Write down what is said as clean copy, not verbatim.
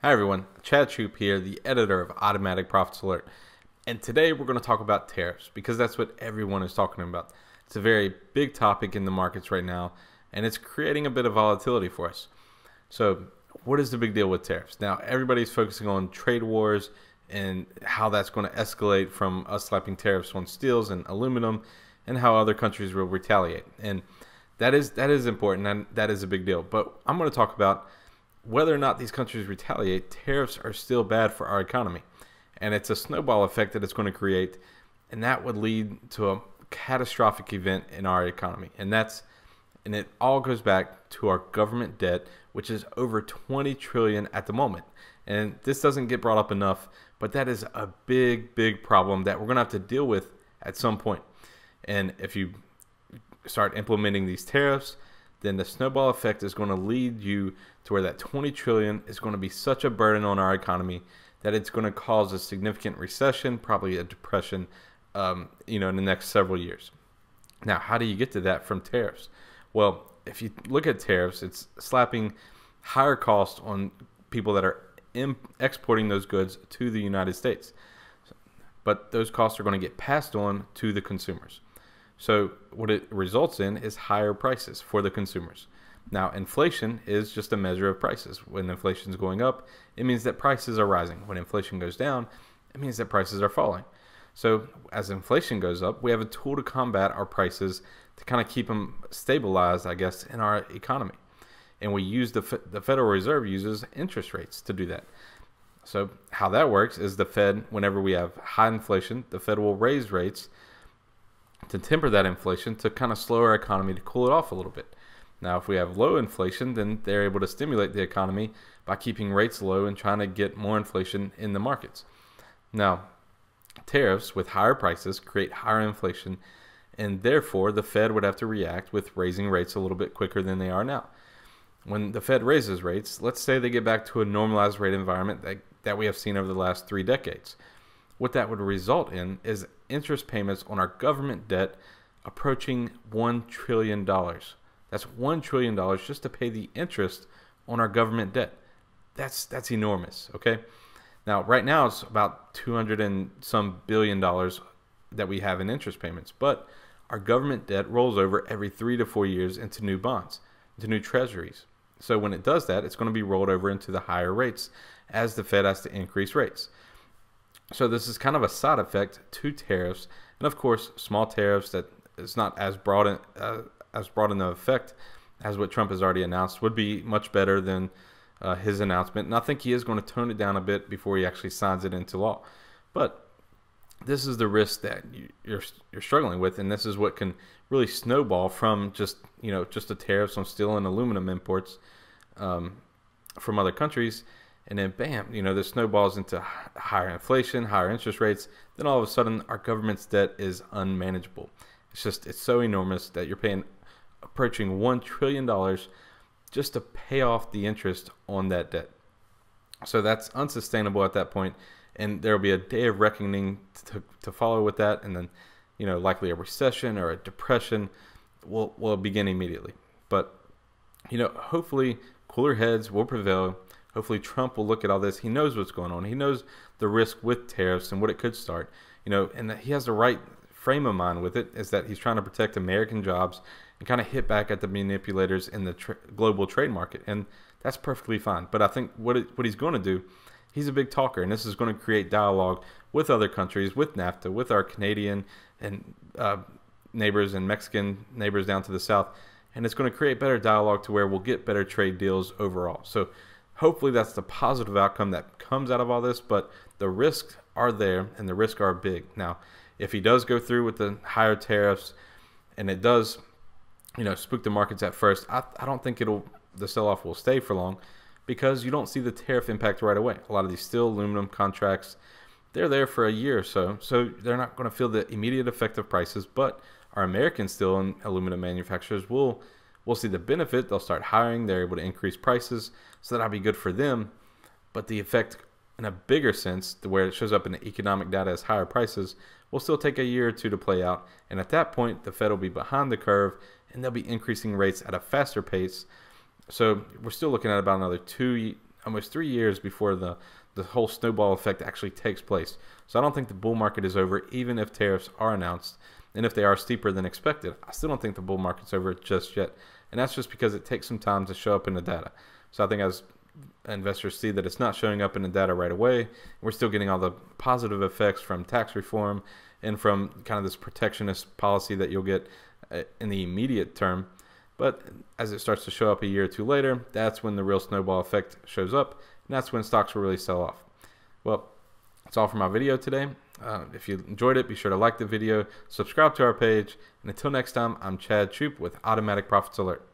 Hi everyone, Chad Shoop here, the editor of Automatic Profits Alert. And today we're going to talk about tariffs because that's what everyone is talking about. It's a very big topic in the markets right now and it's creating a bit of volatility for us. So what is the big deal with tariffs? Now everybody's focusing on trade wars and how that's going to escalate from us slapping tariffs on steels and aluminum and how other countries will retaliate. And that is important and that is a big deal. But I'm going to talk about whether or not these countries retaliate. Tariffs are still bad for our economy. And it's a snowball effect that it's going to create. And that would lead to a catastrophic event in our economy. And it all goes back to our government debt, which is over 20 trillion at the moment. And this doesn't get brought up enough, but that is a big problem that we're going to have to deal with at some point. And if you start implementing these tariffs, then the snowball effect is going to lead you to where that 20 trillion is going to be such a burden on our economy that it's going to cause a significant recession, probably a depression, in the next several years. Now, how do you get to that from tariffs? Well, if you look at tariffs, it's slapping higher costs on people that are exporting those goods to the United States. But those costs are going to get passed on to the consumers. So what it results in is higher prices for the consumers. Now, inflation is just a measure of prices. When inflation is going up, it means that prices are rising. When inflation goes down, it means that prices are falling. So as inflation goes up, we have a tool to combat our prices to kind of keep them stabilized, I guess, in our economy. And we use the Federal Reserve uses interest rates to do that. So how that works is the Fed, whenever we have high inflation, the Fed will raise rates to temper that inflation, to kind of slow our economy, to cool it off a little bit. Now, if we have low inflation, then they're able to stimulate the economy by keeping rates low and trying to get more inflation in the markets. Now, tariffs with higher prices create higher inflation, and therefore the Fed would have to react with raising rates a little bit quicker than they are now. When the Fed raises rates, let's say they get back to a normalized rate environment that we have seen over the last 3 decades. What that would result in is interest payments on our government debt approaching $1 trillion. That's $1 trillion just to pay the interest on our government debt. That's enormous, okay? Now, right now it's about 200 and some billion dollars that we have in interest payments, but our government debt rolls over every 3 to 4 years into new bonds, into new treasuries. So when it does that, it's going to be rolled over into the higher rates as the Fed has to increase rates. So this is kind of a side effect to tariffs, and of course, small tariffs that is not as broad in the effect as what Trump has already announced would be much better than his announcement. And I think he is going to tone it down a bit before he actually signs it into law. But this is the risk that you're struggling with, and this is what can really snowball from just the tariffs on steel and aluminum imports from other countries. And then bam, this snowballs into higher inflation, higher interest rates. Then all of a sudden, our government's debt is unmanageable. It's so enormous that you're paying approaching $1 trillion just to pay off the interest on that debt. So that's unsustainable at that point, and there will be a day of reckoning to follow with that, and then likely a recession or a depression will begin immediately. But hopefully cooler heads will prevail. Hopefully Trump will look at all this. He knows what's going on. He knows the risk with tariffs and what it could start. And that he has the right frame of mind with it, is that he's trying to protect American jobs and kind of hit back at the manipulators in the global trade market. And that's perfectly fine. But I think what he's going to do, he's a big talker, and this is going to create dialogue with other countries, with NAFTA, with our Canadian and neighbors and Mexican neighbors down to the south. And it's going to create better dialogue to where we'll get better trade deals overall. So hopefully that's the positive outcome that comes out of all this, but the risks are there and the risks are big. Now, if he does go through with the higher tariffs and it does, spook the markets at first, I don't think the sell-off will stay for long because you don't see the tariff impact right away. A lot of these steel, aluminum contracts, they're there for a year or so they're not going to feel the immediate effect of prices, but our American steel and aluminum manufacturers will see the benefit. They'll start hiring. They're able to increase prices, so that'll be good for them. But the effect in a bigger sense, where it shows up in the economic data as higher prices, will still take a year or two to play out. And at that point, the Fed will be behind the curve, and they'll be increasing rates at a faster pace. So we're still looking at about another almost 3 years before the whole snowball effect actually takes place. So I don't think the bull market is over, even if tariffs are announced. And if they are steeper than expected, I still don't think the bull market's over just yet. And that's just because it takes some time to show up in the data. So I think as investors see that it's not showing up in the data right away, we're still getting all the positive effects from tax reform and from kind of this protectionist policy that you'll get in the immediate term. But as it starts to show up a year or two later, that's when the real snowball effect shows up, and that's when stocks will really sell off. Well, that's all for my video today. If you enjoyed it, be sure to like the video, subscribe to our page, and until next time, I'm Chad Shoop with Automatic Profits Alert.